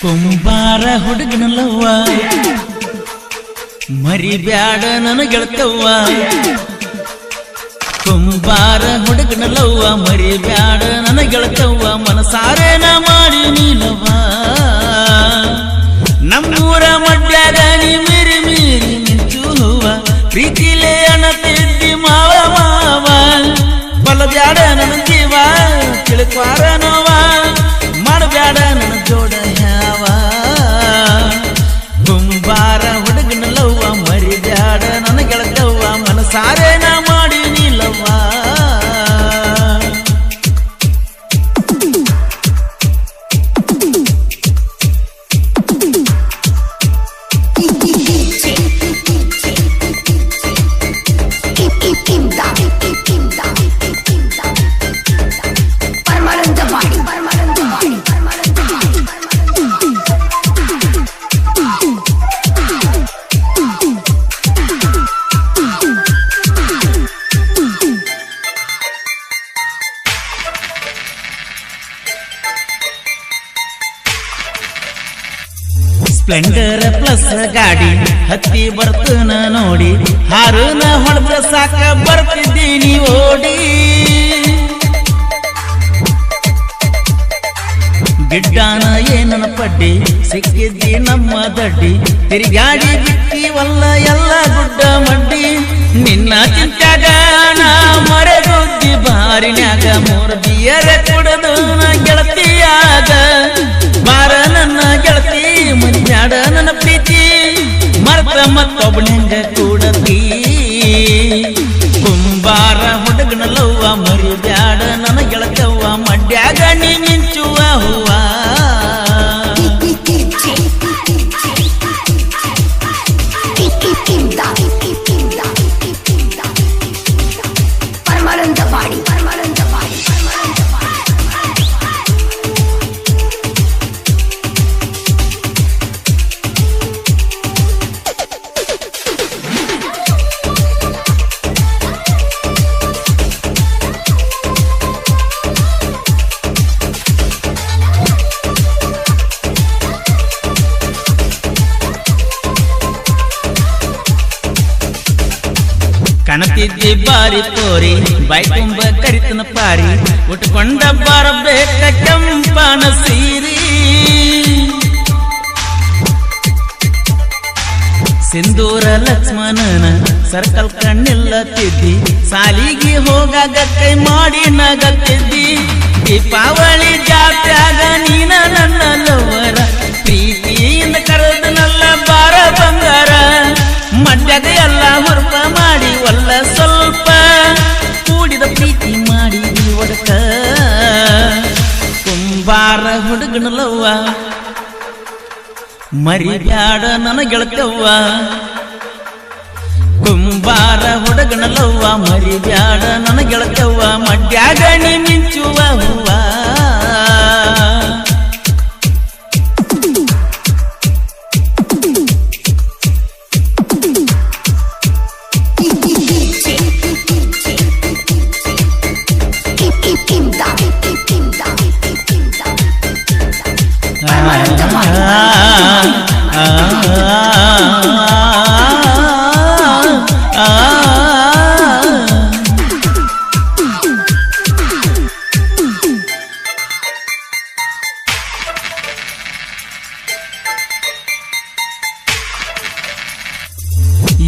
ಕುಂಬಾರ ಹುಡುಗನಲ್ಲವ್ವ ಮರಿಬ್ಯಾಡ ನನ್ನ ಗೆಳತವ್ವ ಕುಂಬಾರ ಹುಡುಗನಲ್ಲವ್ವ ಮರಿಬ್ಯಾಡ ನನ್ನ ಗೆಳತವ್ವ ಮನಸಾರೇನ ಮಾಡಿ ನೀಲವ್ವ ನಮ್ಮೂರ ಮಡ್ಯಾಗ ನೀ ಮೀರಿ ಮೀರಿ ಮಿಂಚು ಹೂವ ಪ್ರೀತಿಲೇ ಅಣತಿದ್ದಿ ಮಾವ ಮಾವ ಬಲಬ್ಯಾಡ ನನ್ನ ಜೀವ ತಿಳ್ಕ್ವಾರ ನೋವ ಮಾಡಬ್ಯಾಡ ನನ್ನ ಜೋಡ ಯಾವ ಕುಂಬಾರ ಹುಡುಗನಲ್ಲವ್ವ ಮರಿಬ್ಯಾಡ ನನ್ನ ಗೆಳತವ್ವ ಮನಸಾರೇನ ಮಾಡಿ ನೀಲವ್ವ ಸ್ಪ್ಲೆಂಡರ್ ಪ್ಲಸ್ ಗಾಡಿ ಹತ್ತಿ ಬರ್ತನ ನೋಡಿ ಹಾರನ ಹೊಡೆದ ಸಾಕ ಬರ್ತಿದ್ದೀನಿ ಓಡಿ ಗಿಡ್ಡಾನ ಏನನ ಪಡ್ಡಿ ಸಿಕ್ಕಿದ್ದಿ ನಮ್ಮ ದಡ್ಡಿ ತಿರುಗಾಡಿ ಬಿಟ್ಟಿವಲ್ಲ ಎಲ್ಲ ಗುಡ್ಡ ಮಡ್ಡಿ ನಿನ್ನ ಚಿಂತ್ಯಾಗ ನಾ ಮರೆಗುದ್ದಿ ಬಾರಿನ್ಯಾಗ ಮೂರು ಬಿಯರ ಕುಡದು ಗೆಳತಿಯಾಗ ಬಾರ ನನ್ನ ಗೆಳತಿ ಮನ್ಯಾಡ ನನ್ನ ಪ್ರೀತಿ ಮರ್ತ ಮತ್ತೊಬ್ಬನಿಂಗ ಕೂಡತಿ ಕುಂಬಾರ ಹುಡುಗನಲ್ಲವ್ವ ಮರಿಬ್ಯಾಡ ನನ್ನ ಗೆಳತವ್ವ ಮಡ್ಯಾಗ ನೀ ಮಿಂಚುವ ಹೂವ ಕಣತಿದ್ದಿ ಬಾರಿ ತೋರಿ ಬಾಯಿ ತುಂಬ ಕರಿತನ ಪಾರಿ ಉಟ್ಕೊಂಡ ಬರಬೇಕ ಕೆಂಪನ ಸೀರಿ ಸಿಂಧೂರ ಲಕ್ಷ್ಮಣನ ಸರ್ಕಲ್ ಕಣ್ಣಿಲ್ಲ ತಿದ್ದಿ ಸಾಲಿಗೆ ಹೋಗಾಗ ಕೈ ಮಾಡಿ ನಗತ್ತಿದ್ದಿ ದೀಪಾವಳಿ ಜಾತ್ಯಾಗ ನೀನ ನನ್ನ ಲವರ ಪ್ರೀತಿಯಿಂದ ಕರೆದನಲ್ಲ ಬಾರ ಬಂಗಾರ ಮಡ್ಯಾಗ ಎಲ್ಲ ಹುರುಪ ಮಾಡಿ ಒಲ್ಲ ಸ್ವಲ್ಪ ಕೂಡಿದ ಪ್ರೀತಿ ಮಾಡಿ ಒಡಕ ಕುಂಬಾರ ಹುಡುಗನಲ್ಲವ್ವ ಮರಿಬ್ಯಾಡ ನನ್ನ ಗೆಳತವ್ವ ಕುಂಬಾರ ಹುಡುಗನಲ್ಲವ್ವ ಮರಿಬ್ಯಾಡ ನನ್ನ ಗೆಳತವ್ವ ಮಡ್ಯಾಗ ನೀ ಮಿಂಚುವ ಹೂವ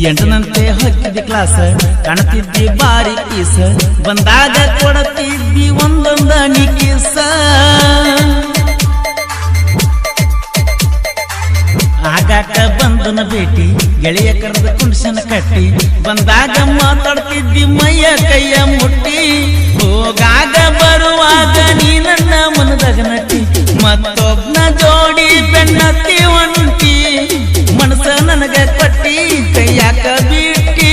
ಎಂಟನಂತೆ ಹತ್ತಿದ್ದಿ ಕ್ಲಾಸ ಕಾಣತಿದ್ದಿ ಬಾರಿ ಕೀಸ ಬಂದಾಗ ಕೊಡತಿದ್ದಿ ಒಂದೊಂದ ನಿಕೀಸ ಆಗಾಕ ಬಂದನ ಭೇಟಿ ಗೆಳೆಯ ಕರೆದ ಕುಂಡ್ಸನ ಕಟ್ಟಿ ಬಂದಾಗ ಮಾತಾಡ್ತಿದ್ದಿ ಮೈಯ ಕೈಯ ಮುಟ್ಟಿ ಹೋಗಾಗ ಬರುವಾಗ ನೀ ನನ್ನ ಮನದಾಗ ನಟಿ ಮತ್ತೊಬ್ನ ಜೋಡಿ ಬೆನ್ನತ್ತಿ ಒಂಟಿ ಮನಸ ನನಗ ಕೊಟ್ಟಿ ಕೈಯಾಕ ಬಿಟ್ಟಿ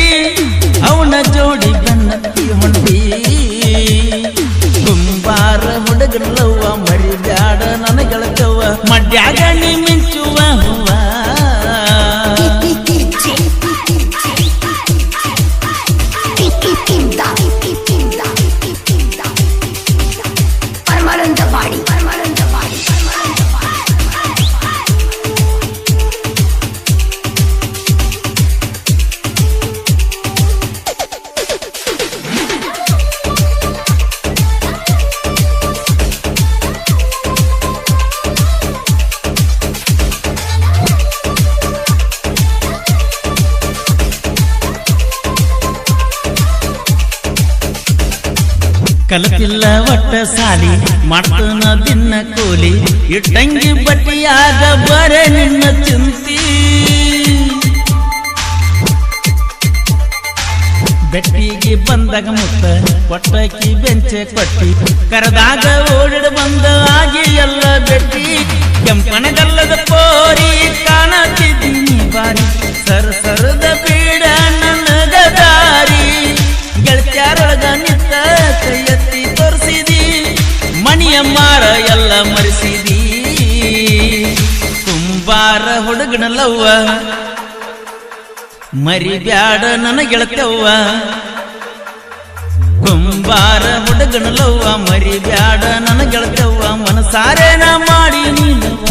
ಕಲತಿಲ್ಲ ಒಟ್ಟ ಸಾಲಿ ಮಾಡ್ತನ ದಿನ ಕೂಲಿ ಇಟ್ಟಂಗಿ ಬಟ್ಟಿಯಾಗ ಬರೆ ನಿನ್ನ ಚಿಂತಿ ಬೆಟ್ಟಿಗೆ ಬಂದಾಗ ಮುತ್ತ ಕೊಟ್ಟಕಿ ಬೆಂಚೆ ಕೊಟ್ಟಿ ಕರದಾಗ ಓಡಿಡ ಬಂದ ಆಗಿ ಎಲ್ಲ ಬೆಟ್ಟಿ ಕೆಂಪನಗಲ್ಲದ ಪೋರಿ ಕಾಣತಿದ್ದೀನಿ ಬಾರಿ ಸರದ ಬೀಡ ನನಗ ದಾರಿ ಗೆಳತ್ಯಾರೊಳಗ ನಿತ್ತ ಕೈ ಎತ್ತಿ ತೋರಿಸಿದಿ ಮಣಿಯ ಮಾರ ಎಲ್ಲ ಮರೆಸಿದಿ ಕುಂಬಾರ ಹುಡುಗನಲ್ಲವ್ವ ಮರಿಬ್ಯಾಡ ನನ್ನ ಗೆಳತ್ಯವ್ವ ಕುಂಬಾರ ಹುಡುಗನಲ್ಲವ್ವ ಮರಿಬ್ಯಾಡ ನನ್ನ ಗೆಳತ್ಯವ್ವ ಮನಸಾರೇನ ಮಾಡಿ ನೀನವ್ವ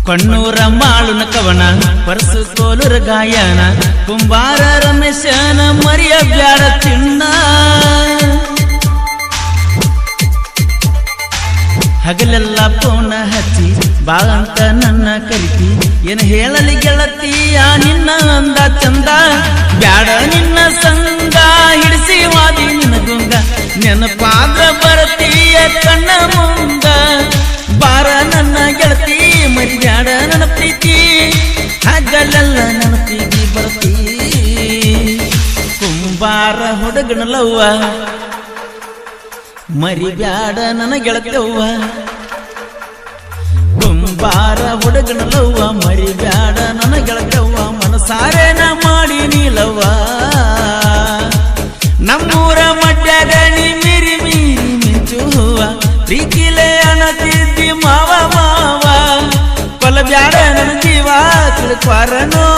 ಕಣ್ಣೂರ ಮಾಳುನ ಕವನ ಪರಸು ಕೋಲುರ ಗಾಯನ ಕುಂಬಾರ ರಮೇಶನ ಮರಿಯ ಬ್ಯಾಡ ಚಿನ್ನ ಹಗಲೆಲ್ಲ ಫೋನ ಹಚ್ಚಿ ಬಾ ಅಂತ ನನ್ನ ಕರಿತಿ ಏನ ಹೇಳಲಿ ಗೆಳತಿಯ ನಿನ್ನ ಅಂದ ಚಂದ ಬ್ಯಾಡ ನಿನ್ನ ಸಂಗ ಹಿಡಿಸಿ ವಾದಿ ನಿನ್ನ ಗುಂಗ ನೆನಪಾದ್ರ ಬರತೀಯ ಕಣ್ಣ ಮುಂದ ಬಾರ ನನ್ನ ಗೆಳತಿ ಮರಿಬ್ಯಾಡ ನನ್ನ ಪ್ರೀತಿ ಹಗಲೆಲ್ಲ ನನ್ನ ಪ್ರೀತಿ ಬರ್ತೀ ಕುಂಬಾರ ಹುಡುಗನಲ್ಲವ್ವ ಮರಿಬ್ಯಾಡ ನನ್ನ ಗೆಳತ್ಯವ್ವ ಕುಂಬಾರ ಹುಡುಗನಲ್ಲವ್ವ ಮರಿಬ್ಯಾಡ ನನ್ನ ಗೆಳತ್ಯವ್ವ ಮನಸಾರೇನ ಮಾಡಿ ನೀಲವ್ವ ನಮ್ಮೂರ ಮಡ್ಯಾಗ ನೀ ಮೀರಿ ಮೀರಿ ಮಿಂಚು ಹೂವ ಪ್ರೀತಿಲೇ ಅಣತಿದ್ದಿ ಮಾವ ಮಾವ ಕೊಲಬ್ಯಾಡ ನನ್ನ ಜೀವ ತಿಳ್ಕ್ವಾರ ನೋವ